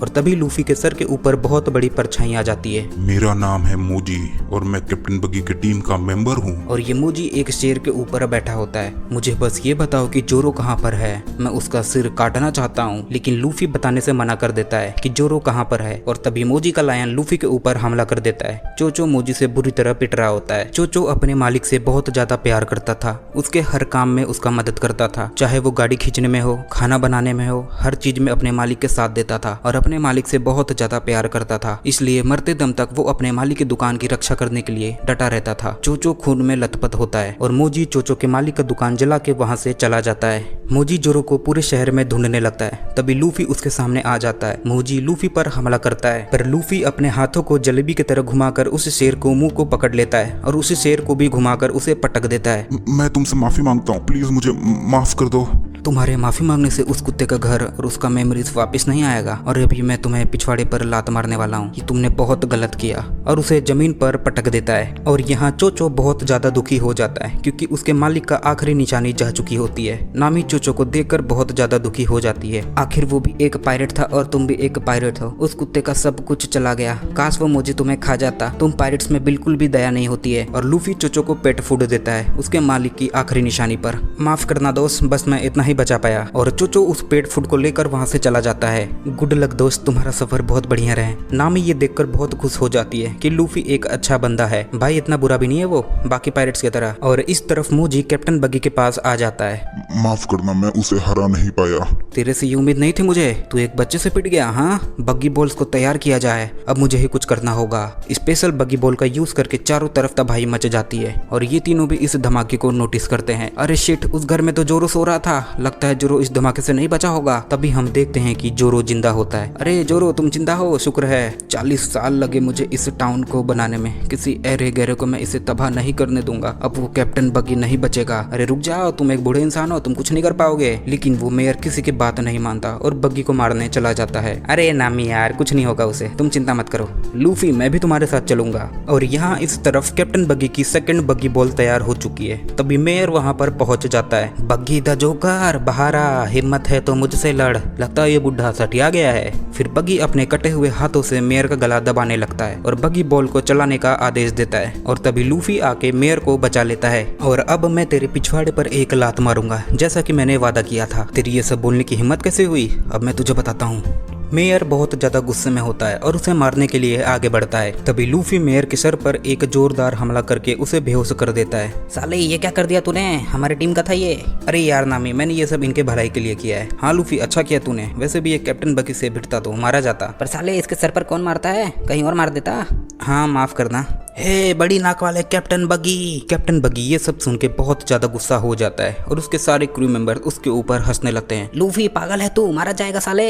और तभी लूफी के सर के ऊपर बहुत बड़ी परछाई आ जाती है। मेरा नाम है मोजी और मैं कैप्टन बग्गी की टीम का मेंबर हूँ। और ये मोजी एक शेर के ऊपर बैठा होता है। मुझे बस ये बताओ कि जोरो कहाँ पर है, मैं उसका सिर काटना चाहता हूँ। लेकिन लूफी बताने से मना कर देता है कि जोरो कहाँ पर है। और तभी मोजी का लायन लूफी के ऊपर हमला कर देता है। चोचो मोजी से बुरी तरह पिट रहा होता है। चोचो अपने मालिक से बहुत ज्यादा प्यार करता था, उसके हर काम में उसका मदद करता था, चाहे वो गाड़ी खींचने में हो, खाना बनाने में हो, हर चीज में अपने मालिक के साथ देता था और अपने मालिक से बहुत ज्यादा प्यार करता था। इसलिए मरते दम तक वो अपने मालिक की दुकान की रक्षा करने के लिए डटा रहता था। चोचो खून में लथपथ होता है और मोजी चोचो के मालिक का दुकान जला के वहाँ से चला जाता है। मोजी जोरो को पूरे शहर में ढूंढने लगता है। तभी लूफी उसके सामने आ जाता है। मोजी लूफी पर हमला करता है, पर लूफी अपने हाथों को जलेबी की तरह घुमाकर उस शेर को मुंह को पकड़ लेता है और उस शेर को भी घुमाकर उसे पटक देता है। मैं तुमसे माफी मांगता हूँ, प्लीज मुझे माफ कर दो। तुम्हारे माफी मांगने से उस कुत्ते का घर और उसका मेमोरीज वापस नहीं आएगा और अभी मैं तुम्हें पिछवाड़े पर लात मारने वाला हूँ कि तुमने बहुत गलत किया। और उसे जमीन पर पटक देता है। और यहाँ चोचो बहुत ज्यादा दुखी हो जाता है क्योंकि उसके मालिक का आखिरी निशानी जा चुकी होती है। नामी चोचो को देखकर बहुत ज्यादा दुखी हो जाती है। आखिर वो भी एक पायरेट था और तुम भी एक पायरेट हो। उस कुत्ते का सब कुछ चला गया, काश वो मुझे तुम्हें खा जाता। तुम पायरेट्स में बिल्कुल भी दया नहीं होती है। और लूफी चोचो को पेट फूड देता है उसके मालिक की आखिरी निशानी पर। माफ करना दोस्त, बस मैं इतना ही बचा पाया। और चोचो उस पेट फूड को लेकर वहाँ से चला जाता है। गुड लक दोस्त, तुम्हारा सफर बहुत बढ़िया रहे। नामी ये देखकर बहुत खुश हो जाती है कि लूफी एक अच्छा बंदा है, भाई इतना बुरा भी नहीं है वो बाकी पायरेट्स की तरह। और इस तरफ मोजी कैप्टन बग्गी के पास आ जाता है। माफ करना, मैं उसे हरा नहीं पाया। तेरे से ये उम्मीद नहीं थी मुझे, तू एक बच्चे से पिट गया। हाँ, बग्गी बॉल्स को तैयार किया जाए, अब मुझे ही कुछ करना होगा। स्पेशल बग्गी बॉल का यूज करके चारों तरफ तबाही मच जाती है और ये तीनों भी इस धमाके को नोटिस करते हैं। अरे शिट, उस घर में तो जोरो सो रहा था, लगता है जोरो इस धमाके से नहीं बचा होगा। तभी हम देखते हैं कि जोरो जिंदा होता है। अरे जोरो, तुम जिंदा हो, शुक्र है। 40 साल लगे मुझे इस टाउन को बनाने में, किसी ऐरे गहरे को मैं इसे तबाह नहीं करने दूंगा। अब वो कैप्टन बग्गी नहीं बचेगा। अरे रुक जाओ, तुम एक बूढ़े इंसान हो, तुम कुछ नहीं कर पाओगे। लेकिन वो मेयर किसी की बात नहीं मानता और बग्गी को मारने चला जाता है। अरे नामी यार, कुछ नहीं होगा उसे, तुम चिंता मत करो। लूफी, मैं भी तुम्हारे साथ चलूंगा। और यहाँ इस तरफ कैप्टन बग्गी की सेकंड बग्गी बॉल तैयार हो चुकी है। तभी मेयर वहाँ पर पहुंच जाता है। बग्गी द जोकर, बाहर आ, हिम्मत है तो मुझसे लड़। लगता है ये बुढ़ा सटिया गया है। फिर बगी अपने कटे हुए हाथों से मेयर का गला दबाने लगता है और बगी बॉल को चलाने का आदेश देता है और तभी लूफी आके मेयर को बचा लेता है। और अब मैं तेरे पिछवाड़े पर एक लात मारूंगा जैसा कि मैंने वादा किया था। तेरी ये सब बोलने की हिम्मत कैसे हुई, अब मैं तुझे बताता हूँ। मेयर बहुत ज्यादा गुस्से में होता है और उसे मारने के लिए आगे बढ़ता है। तभी लूफी मेयर के सर पर एक जोरदार हमला करके उसे बेहोश कर देता है। साले ये क्या कर दिया तूने, हमारी टीम का था ये। अरे यार नामी, मैंने ये सब इनके भलाई के लिए किया है। हाँ लूफी, अच्छा किया तूने। वैसे भी ये कैप्टन बगी से भिड़ता तो मारा जाता। पर साले इसके सर पर कौन मारता है, कहीं और मार देता। हाँ माफ करना। हे बड़ी नाक वाले कैप्टन बगी। कैप्टन बगी ये सब सुन के बहुत ज्यादा गुस्सा हो जाता है और उसके सारे क्रू मेंबर उसके ऊपर हंसने लगते हैं। लूफी पागल है तू, मारा जाएगा साले।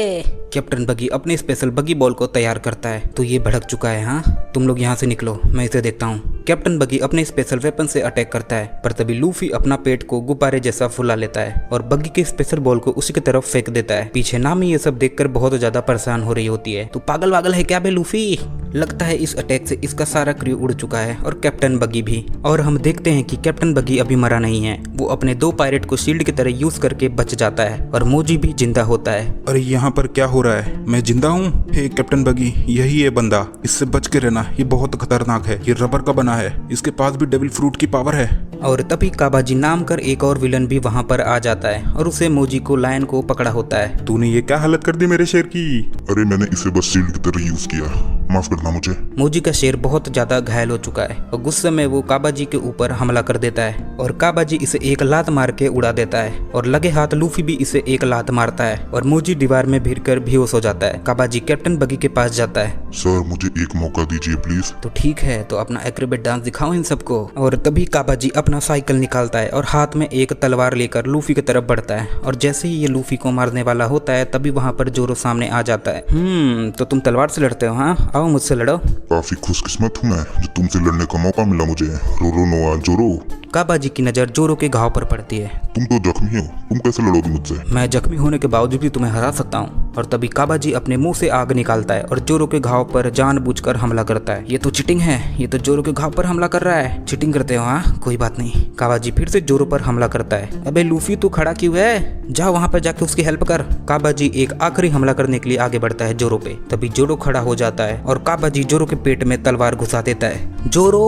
कैप्टन बगी अपने स्पेशल बगी बॉल को तैयार करता है। तो ये भड़क चुका है। हाँ तुम लोग यहाँ से निकलो, मैं इसे देखता हूँ। कैप्टन बगी अपने स्पेशल वेपन से अटैक करता है पर तभी लूफी अपना पेट को गुब्बारे जैसा फुला लेता है और बगी के स्पेशल बॉल को उसी की तरफ फेंक देता है। पीछे नामी ये सब देखकर बहुत ज्यादा परेशान हो रही होती है। तू पागल वागल है क्या बे लूफी। लगता है इस अटैक से इसका सारा क्रू उड़ चुका है और कैप्टन बगी भी। और हम देखते हैं कि कैप्टन बगी अभी मरा नहीं है। वो अपने 2 पायरेट को शील्ड की तरह यूज करके बच जाता है और मोजी भी जिंदा होता है। अरे यहाँ पर क्या हो रहा है, मैं जिंदा हूँ। हे कैप्टन बगी, यही है बंदा, इससे बच के रहना, ये बहुत खतरनाक है। ये रबर का बना है, इसके पास भी डेविल फ्रूट की पावर है। और तभी काबाजी नाम कर एक और विलन भी वहाँ पर आ जाता है और उसे मोजी को लायन को पकड़ा होता है। तूने ये क्या हालत कर दी मेरे शेर की। अरे मैंने इसे बस शील्ड की तरह यूज किया, माफ करना मुझे। मोजी का शेर बहुत ज्यादा घायल हो चुका है और गुस्से में वो काबाजी के ऊपर हमला कर देता है और काबाजी इसे एक लात मार के उड़ा देता है और लगे हाथ लूफी भी इसे एक लात मारता है और मोजी दीवार में भिड़ कर बेहोश हो जाता है। काबाजी कैप्टन बगी के पास जाता है। सर मुझे एक मौका दीजिए प्लीज। तो ठीक है, तो अपना एक्रोबेट डांस दिखाओ इन सबको। और तभी काबाजी अपना साइकिल निकालता है और हाथ में एक तलवार लेकर लूफी की तरफ बढ़ता है और जैसे ही ये लूफी को मारने वाला होता है तभी वहाँ पर जोरो सामने आ जाता है। तो तुम तलवार से लड़ते हो? हाँ आओ मुझसे लड़ो। काफी खुशकिस्मत हूँ मैं जो तुमसे लड़ने का मौका मिला मुझे। रोरो नोआ जोरो। काबाजी की नजर जोरो के घाव पर पड़ती है। तुम तो जख्मी हो, तुम कैसे लड़ोगे मुझसे। मैं जख्मी होने के बावजूद भी तुम्हें हरा सकता हूँ। और तभी काबाजी अपने मुंह से आग निकालता है और जोरो के घाव पर जानबूझकर हमला करता है। ये तो चीटिंग है, ये तो जोरो के घाव पर हमला कर रहा है। चीटिंग करते हो? हाँ कोई बात नहीं। काबाजी फिर से जोरो पर हमला करता है। अबे लूफी तू खड़ा क्यों है, जा वहाँ पर जाके उसकी हेल्प कर। काबाजी एक आखिरी हमला करने के लिए आगे बढ़ता है जोरो पे। तभी जोरो खड़ा हो जाता है और काबाजी जोरो के पेट में तलवार घुसा देता है। जोरो!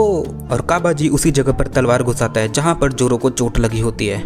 और काबाजी उसी जगह पर तलवार घुसाता है जहाँ पर जोरो को चोट लगी होती है।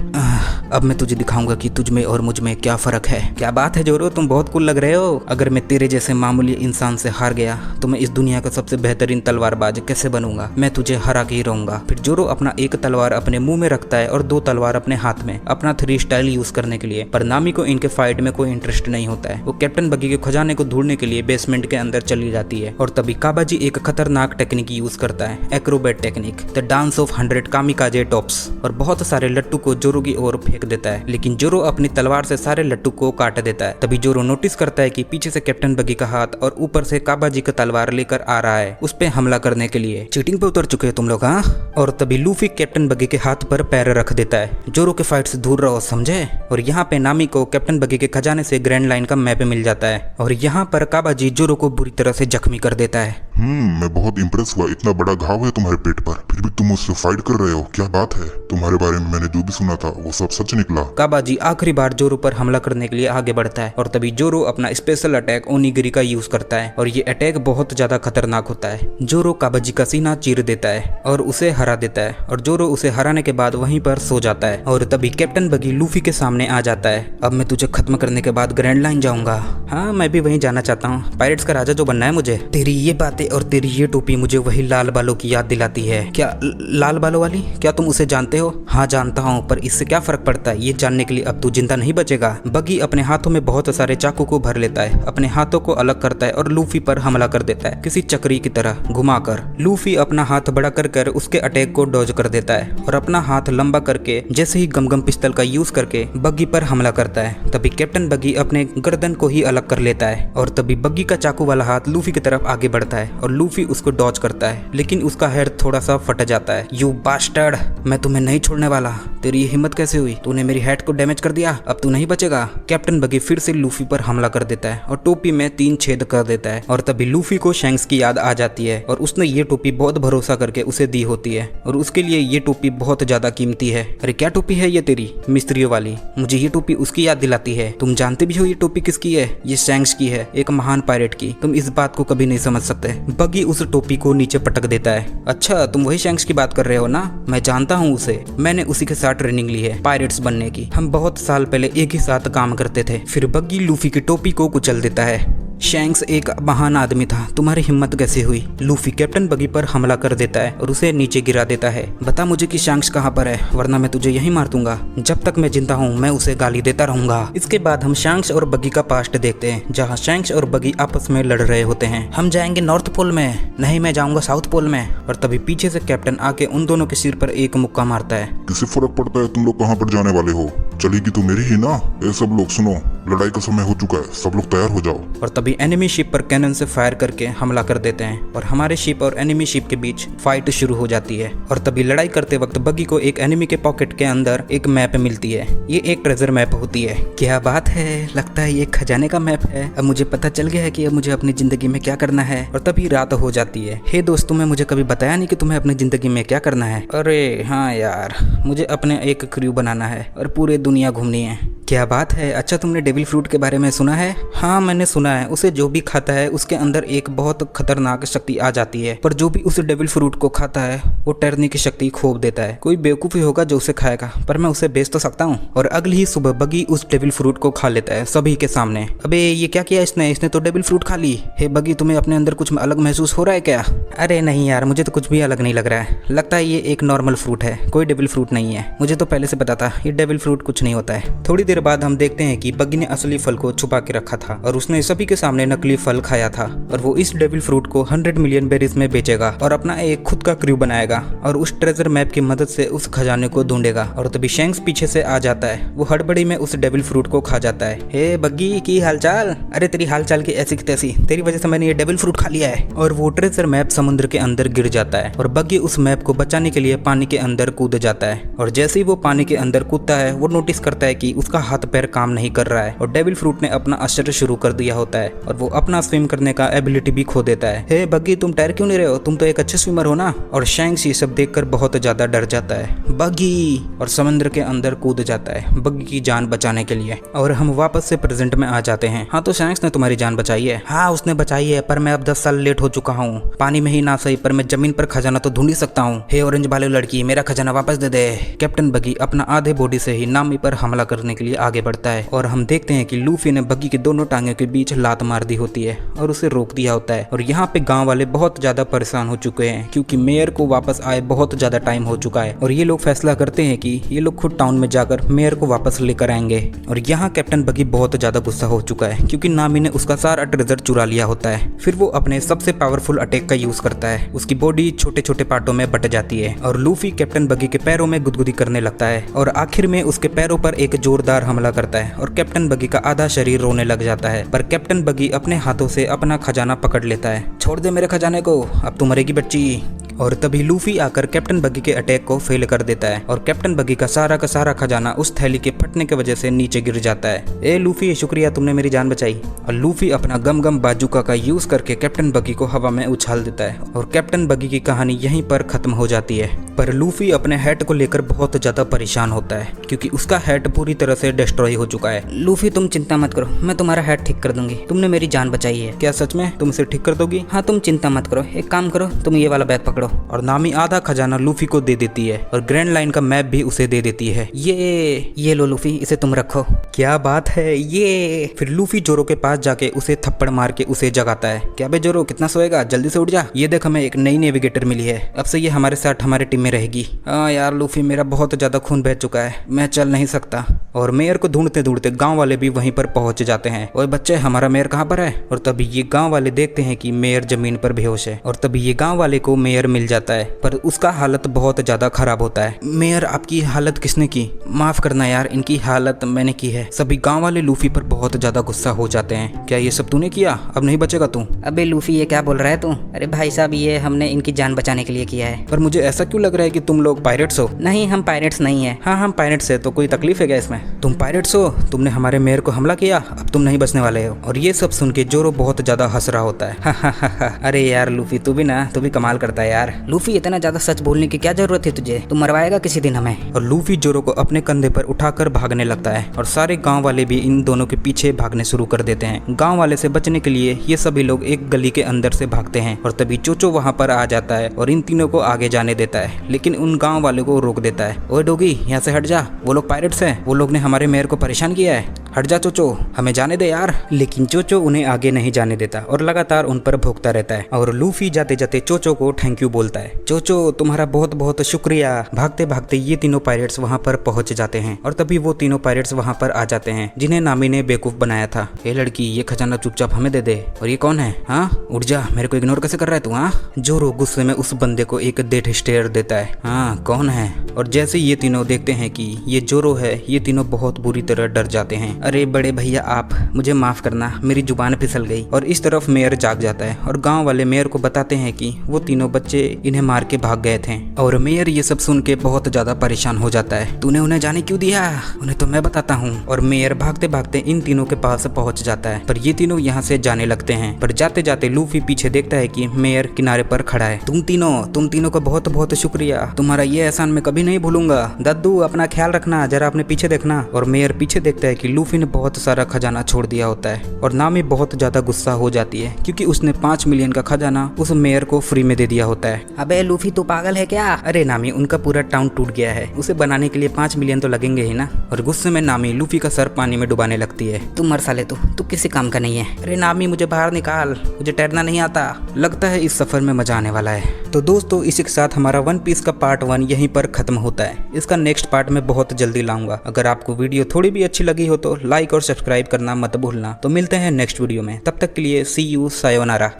अब मैं तुझे दिखाऊंगा कि तुझ में और मुझ में क्या फर्क है। क्या बात है जोरो, तुम बहुत कूल लग रहे हो। अगर मैं तेरे जैसे मामूली इंसान से हार गया तो मैं इस दुनिया का सबसे बेहतरीन तलवारबाज कैसे बनूंगा। मैं तुझे हरा के ही रहूंगा। फिर जोरो अपना एक तलवार अपने मुंह में रखता है और 2 तलवार अपने हाथ में, अपना 3 स्टाइल यूज करने के लिए। पर नामी को इनके फाइट में कोई इंटरेस्ट नहीं होता है। वो कैप्टन बगी के खजाने को ढूंढने के लिए बेसमेंट के अंदर चली जाती है और तभी काबाजी एक खतरनाक टेक्निक यूज करता है, Acrobat technique, the dance of 100 kamikaze tops, और बहुत सारे लट्टू को जोरो की ओर फेंक देता है। लेकिन जोरो अपनी तलवार से सारे लट्टू को काट देता है। तभी जोरो नोटिस करता है कि पीछे से कैप्टन बगी का हाथ और ऊपर से काबाजी का तलवार लेकर आ रहा है उस पे हमला करने के लिए। चीटिंग पे उतर चुके हो तुम लोग, हाँ? और तभी लूफी कैप्टन बगी के हाथ पर पैर रख देता है। जोरो के फाइट से दूर रहो, समझे? और यहाँ पे नामी को कैप्टन बगी के खजाने से ग्रैंड लाइन का मैप मिल जाता है और यहाँ पर काबाजी जोरो को बुरी तरह से जख्मी कर देता है। मैं बहुत इम्प्रेस हुआ। इतना बड़ा घाव है तुम्हारे पेट पर, फिर भी तुम मुझसे फाइट कर रहे हो, क्या बात है। तुम्हारे बारे में मैंने जो भी सुना था वो सब सच निकला। काबाजी आखिरी बार जोरो पर हमला करने के लिए आगे बढ़ता है और तभी जोरो अपना स्पेशल अटैक ओनिगिरी का यूज करता है और ये अटैक बहुत ज्यादा खतरनाक होता है। जोरो काबाजी का सीना चीर देता है और उसे हरा देता है और जोरो उसे हराने के बाद वहीं पर सो जाता है। और तभी कैप्टन बगी लूफी के सामने आ जाता है। अब मैं तुझे खत्म करने के बाद ग्रैंड लाइन जाऊंगा। हाँ मैं भी वहीं जाना चाहता हूँ, पायरेट्स का राजा जो बनना है मुझे। तेरी ये बातें और तेरी ये टोपी मुझे वही लाल बालों की याद दिलाती है। क्या लाल बालों वाली? क्या तुम उसे जानते हो? हाँ जानता हूँ, पर इससे क्या फर्क पड़ता है? ये जानने के लिए अब तू जिंदा नहीं बचेगा। बगी अपने हाथों में बहुत सारे चाकू को भर लेता है, अपने हाथों को अलग करता है और लूफी पर हमला कर देता है किसी चक्री की तरह घुमाकर। लूफी अपना हाथ बड़ा कर उसके अटैक को डॉज कर देता है और अपना हाथ लंबा करके जैसे ही गमगम पिस्तल का यूज करके बगी पर हमला करता है। तभी कैप्टन बगी अपने गर्दन को ही अलग कर लेता है और तभी बगी का चाकू वाला हाथ लूफी की तरफ आगे बढ़ता है और लूफी उसको डॉज करता है, लेकिन उसका हेड थोड़ा सा फट जाता है। यू बास्टर्ड, मैं तुम्हें नहीं छोड़ने वाला। तेरी ये हिम्मत कैसे हुई? तूने मेरी हेड को डैमेज कर दिया, अब तू नहीं बचेगा। कैप्टन बगी फिर से लूफी पर हमला कर देता है और टोपी में 3 छेद कर देता है और तभी लूफी को शैंक्स की याद आ जाती है और उसने ये टोपी बहुत भरोसा करके उसे दी होती है। है और उसके लिए ये टोपी बहुत ज्यादा कीमती है। अरे क्या टोपी है ये तेरी, मिस्त्रियों वाली? मुझे ये टोपी उसकी याद दिलाती है। तुम जानते भी हो ये टोपी किसकी है? ये शैंक्स की है, एक महान पायरेट की। तुम इस बात को कभी नहीं समझ सकते। बगी उस टोपी को नीचे पटक देता है। अच्छा, तुम वही शैंक्स की बात कर रहे हो ना? मैं जानता हूँ उसे, मैंने उसी के साथ ट्रेनिंग ली है पायरेट्स बनने की। हम बहुत साल पहले एक ही साथ काम करते थे। फिर बग्गी लूफी की टोपी को कुचल देता है। शैंक्स एक महान आदमी था, तुम्हारी हिम्मत कैसे हुई? लूफी कैप्टन बगी पर हमला कर देता है और उसे नीचे गिरा देता है। बता मुझे कि शैंक्स कहाँ पर है, वरना मैं तुझे यहीं मार दूंगा। जब तक मैं जिंदा हूँ मैं उसे गाली देता रहूंगा। इसके बाद हम शैंक्स और बगी का पास्ट देखते हैं, जहाँ शैंक्स और बगी आपस में लड़ रहे होते हैं। हम जाएंगे नॉर्थ पोल में, नहीं मैं जाऊंगा साउथ पोल में। और तभी पीछे से कैप्टन आके उन दोनों के सिर पर एक मुक्का मारता है। किसे फर्क पड़ता है तुम लोग कहाँ पर जाने वाले हो? चलेगी तो मेरी ही ना। ये सब लोग सुनो, लड़ाई का समय हो चुका है, सब लोग तैयार हो जाओ। और तभी एनिमी शिप पर कैनन से फायर करके हमला कर देते हैं और हमारे शिप और एनिमी शिप के बीच फाइट शुरू हो जाती है। और तभी लड़ाई करते वक्त बगी को एक एनिमी के पॉकेट के अंदर एक मैप मिलती है। ये एक ट्रेजर मैप होती है। क्या बात है, लगता है ये खजाने का मैप है। अब मुझे पता चल गया है कि अब मुझे अपनी जिंदगी में क्या करना है। और तभी रात हो जाती है। हे दोस्त, तुम्हें मुझे कभी बताया नहीं कि तुम्हें अपनी जिंदगी में क्या करना है? अरे हाँ यार, मुझे अपने एक क्रू बनाना है और पूरे दुनिया घूमनी है। क्या बात है, अच्छा तुमने डेविल फ्रूट के बारे में सुना है? हाँ मैंने सुना है, उसे जो भी खाता है उसके अंदर एक बहुत खतरनाक शक्ति आ जाती है। पर जो भी उस डेविल फ्रूट को खाता है वो तैरने की शक्ति खो देता है। कोई बेवकूफ़ी होगा जो उसे खाएगा, पर मैं उसे बेच तो सकता हूँ। और अगली ही सुबह बगी उस डेविल फ्रूट को खा लेता है सभी के सामने। अबे ये क्या किया इसने तो डेविल फ्रूट खा ली। हे बगी, तुम्हें अपने अंदर कुछ अलग महसूस हो रहा है क्या? अरे नहीं यार, मुझे तो कुछ भी अलग नहीं लग रहा है। लगता है ये एक नॉर्मल फ्रूट है, कोई डेविल फ्रूट नहीं है। मुझे तो पहले से पता था ये डेविल फ्रूट कुछ नहीं होता है। थोड़ी देर बाद हम देखते हैं कि बगी ने असली फल को छुपा के रखा था और उसने सभी के सामने नकली फल खाया था। और वो इस डेविल फ्रूट को 100 मिलियन बेरीज में बेचेगा और अपना एक खुद का क्रू बनाएगा और उस ट्रेजर मैप की मदद से उस खजाने को ढूंढेगा। और तभी शैंक्स पीछे से आ जाता है। वो हड़बड़ी में उस डेविल फ्रूट को खा जाता है। हे बग्गी, की हालचाल? अरे तेरी हालचाल की ऐसी की तैसी, तेरी वजह से मैंने ये डेविल फ्रूट खा लिया है। और वो ट्रेजर मैप समुद्र के अंदर गिर जाता है और बग्गी उस मैप को बचाने के लिए पानी के अंदर कूद जाता है। और जैसे ही वो पानी के अंदर कूदता है वो नोटिस करता है कि उसका हाथ पैर काम नहीं कर रहा है और डेविल फ्रूट ने अपना असर शुरू कर दिया होता है और वो अपना स्विम करने का एबिलिटी भी खो देता है। हे बग्गी, तुम तैर क्यों नहीं रहे हो? तुम तो एक अच्छे स्विमर हो ना। और शैंक्स ये सब देखकर बहुत ज्यादा डर जाता है। बग्गी, और समुद्र के अंदर कूद जाता है बग्गी की जान बचाने के लिए। और हम वापस से प्रेजेंट में आ जाते हैं। हाँ तो शैंक्स ने तुम्हारी जान बचाई है? हाँ उसने बचाई है, पर मैं अब 10 साल लेट हो चुका हूँ। पानी में ही ना सही, पर मैं जमीन पर खजाना तो ढूंढ ही सकता हूँ। हे ऑरेंज बालू लड़की, मेरा खजाना वापस दे दे। कैप्टन बगी अपना आधे बॉडी से ही नामी पर हमला करने के लिए आगे बढ़ता है और हम देखते हैं कि लूफी ने बग्गी के दोनों टांगों के बीच लात मार दी होती है और उसे रोक दिया होता है। और यहाँ पे गांव वाले बहुत ज्यादा परेशान हो चुके हैं क्योंकि मेयर को वापस आए बहुत ज्यादा टाइम हो चुका है। और ये लोग फैसला करते हैं कि ये लोग खुद टाउन में जाकर मेयर को वापस लेकर आएंगे। और यहाँ कैप्टन बगी बहुत ज्यादा गुस्सा हो चुका है क्योंकि नामी ने उसका सारा ट्रेजर चुरा लिया होता है। फिर वो अपने सबसे पावरफुल अटैक का यूज करता है। उसकी बॉडी छोटे छोटे पार्टों में बट जाती है और लूफी कैप्टन बगी के पैरों में गुदगुदी करने लगता है और आखिर में उसके पैरों पर एक जोरदार हमला करता है और कैप्टन बगी का आधा शरीर रोने लग जाता है। पर कैप्टन बगी अपने हाथों से अपना खजाना पकड़ लेता है। छोड़ दे मेरे खजाने को, अब तू मरेगी बच्ची। और तभी लूफी आकर कैप्टन बगी के अटैक को फेल कर देता है और कैप्टन बगी का सारा खजाना उस थैली के फटने की वजह से नीचे गिर जाता है। ए लूफी, शुक्रिया, तुमने मेरी जान बचाई। और लूफी अपना गम बाजूका का यूज करके कैप्टन बगी को हवा में उछाल देता है और कैप्टन बगी की कहानी यहीं पर खत्म हो जाती है। पर लूफी अपने हैट को लेकर बहुत ज्यादा परेशान होता है क्योंकि उसका हैट पूरी तरह से डिस्ट्रॉय हो चुका है। लूफी तुम चिंता मत करो, मैं तुम्हारा हैट ठीक कर दूंगी। तुमने मेरी जान बचाई है। क्या सच में तुम इसे ठीक कर दोगी? हाँ तुम चिंता मत करो, एक काम करो, तुम ये वाला बैग पकड़ो। और नामी आधा खजाना लूफी को दे देती है और ग्रैंड लाइन का मैप भी उसे दे देती है। ये लो लूफी, इसे तुम रखो। क्या बात है ये। फिर लूफी जोरो के पास जाके उसे थप्पड़ मार के उसे जगाता है। क्या बे जोरो, कितना सोएगा, जल्दी से उठ जा। ये देख, हमें एक नई नेविगेटर मिली है, अब से ये हमारे साथ हमारे टीम में रहेगी। हाँ यार लूफी, मेरा बहुत ज्यादा खून बह चुका है, मैं चल नहीं सकता। और मेयर को ढूंढते ढूंढते गांव वाले भी वहीं पर पहुंच जाते हैं। ओए बच्चे, हमारा मेयर कहाँ पर है? और तभी ये गांव वाले देखते हैं कि मेयर जमीन पर बेहोश है और तभी ये गांव वाले को मेयर मिल जाता है पर उसका हालत बहुत ज्यादा खराब होता है। मेयर, आपकी हालत किसने की? माफ करना यार, इनकी हालत मैंने की है। सभी गांव वाले लूफी पर बहुत ज्यादा गुस्सा हो जाते हैं। क्या ये सब तूने किया? अब नहीं बचेगा तू। अबे लूफी, ये क्या बोल रहा है तू? अरे भाई साहब, ये हमने इनकी जान बचाने के लिए किया है। पर मुझे ऐसा क्यों लग रहा है कि तुम लोग पायरेट्स हो? नहीं, हम पायरेट्स नहीं है। हाँ हम पायरेट्स है, तो कोई तकलीफ है क्या इसमें? तुम पायरेट्स हो, तुमने हमारे मेयर को हमला किया, अब तुम नहीं बचने वाले हो। और ये सब सुन के जोरो बहुत ज्यादा हंस रहा होता है। अरे यार लूफी, तू भी कमाल करता है यार। यार। लूफी इतना ज्यादा सच बोलने की क्या जरूरत है तुझे? तू मरवाएगा किसी दिन हमें। और लूफी जोरो को अपने कंधे पर उठाकर भागने लगता है और सारे गांव वाले भी इन दोनों के पीछे भागने शुरू कर देते हैं। गांव वाले से बचने के लिए ये सभी लोग एक गली के अंदर से भागते हैं और तभी चोचो वहां पर आ जाता है और इन तीनों को आगे जाने देता है, लेकिन उन गांव वाले को रोक देता है। ओए डोगी, यहाँ से हट जा, वो लोग पायरेट्स हैं, वो लोग ने हमारे मेयर को परेशान किया है, हट जा चोचो, हमें जाने दे यार। लेकिन चोचो उन्हें आगे नहीं जाने देता और लगातार उन पर भोंकता रहता है और लूफी जाते जाते चोचो को थैंक यू बोलता है। चोचो तुम्हारा बहुत बहुत शुक्रिया। भागते भागते ये तीनों पायरेट्स वहां पर पहुंच जाते हैं और तभी वो तीनों पायरेट्स वहां पर आ जाते हैं जिन्हें नामी ने बेवकूफ बनाया था। ये लड़की, ये खजाना चुपचाप हमें दे दे। और ये कौन है? हाँ, उठ जा, मेरे को इग्नोर कैसे कर रहा है तू? हाँ। जोरो गुस्से में उस बंदे को एक डेथ स्टेयर देता है। हाँ, कौन है? और जैसे ये तीनों देखते हैं कि ये जोरो है, ये तीनों बहुत बुरी तरह डर जाते हैं। अरे बड़े भैया, आप मुझे माफ करना, मेरी जुबान फिसल गई। और इस तरफ मेयर जाग जाता है और गांव वाले मेयर को बताते हैं कि वो तीनों बच्चे इन्हें मार के भाग गए थे। और मेयर ये सब सुन के बहुत ज्यादा परेशान हो जाता है। तूने उन्हें जाने क्यों दिया? उन्हें तो मैं बताता हूँ। और मेयर भागते भागते इन तीनों के पास पहुंच जाता है, पर ये तीनों यहाँ से जाने लगते हैं। पर जाते जाते लूफी पीछे देखता है कि मेयर किनारे पर खड़ा है। तुम तीनों को बहुत बहुत शुक्रिया, तुम्हारा ये एहसान मैं कभी नहीं भूलूंगा। दद्दू, अपना ख्याल रखना, जरा अपने पीछे देखना। और मेयर पीछे देखता है कि लूफी ने बहुत सारा खजाना छोड़ दिया होता है और नामी बहुत ज्यादा गुस्सा हो जाती है क्योंकि उसने 5 मिलियन का खजाना उस मेयर को फ्री में दे दिया होता है। अबे लूफी, तू पागल है क्या? अरे नामी, उनका पूरा टाउन टूट गया है, उसे बनाने के लिए 5 मिलियन तो लगेंगे ही ना। और गुस्से में नामी लूफी का सर पानी में डुबाने लगती है। तू मर साले, तू किसी काम का नहीं है। अरे नामी, मुझे बाहर निकाल, मुझे तैरना नहीं आता। लगता है इस सफर में मजा आने वाला है। तो दोस्तों, इसी के साथ हमारा वन पीस का पार्ट 1 यहीं पर खत्म होता है। इसका नेक्स्ट पार्ट मैं बहुत जल्दी लाऊंगा। अगर आपको वीडियो थोड़ी भी अच्छी लगी हो तो लाइक और सब्सक्राइब करना मत भूलना। तो मिलते हैं नेक्स्ट वीडियो में, तब तक के लिए सी यू, सायोनारा।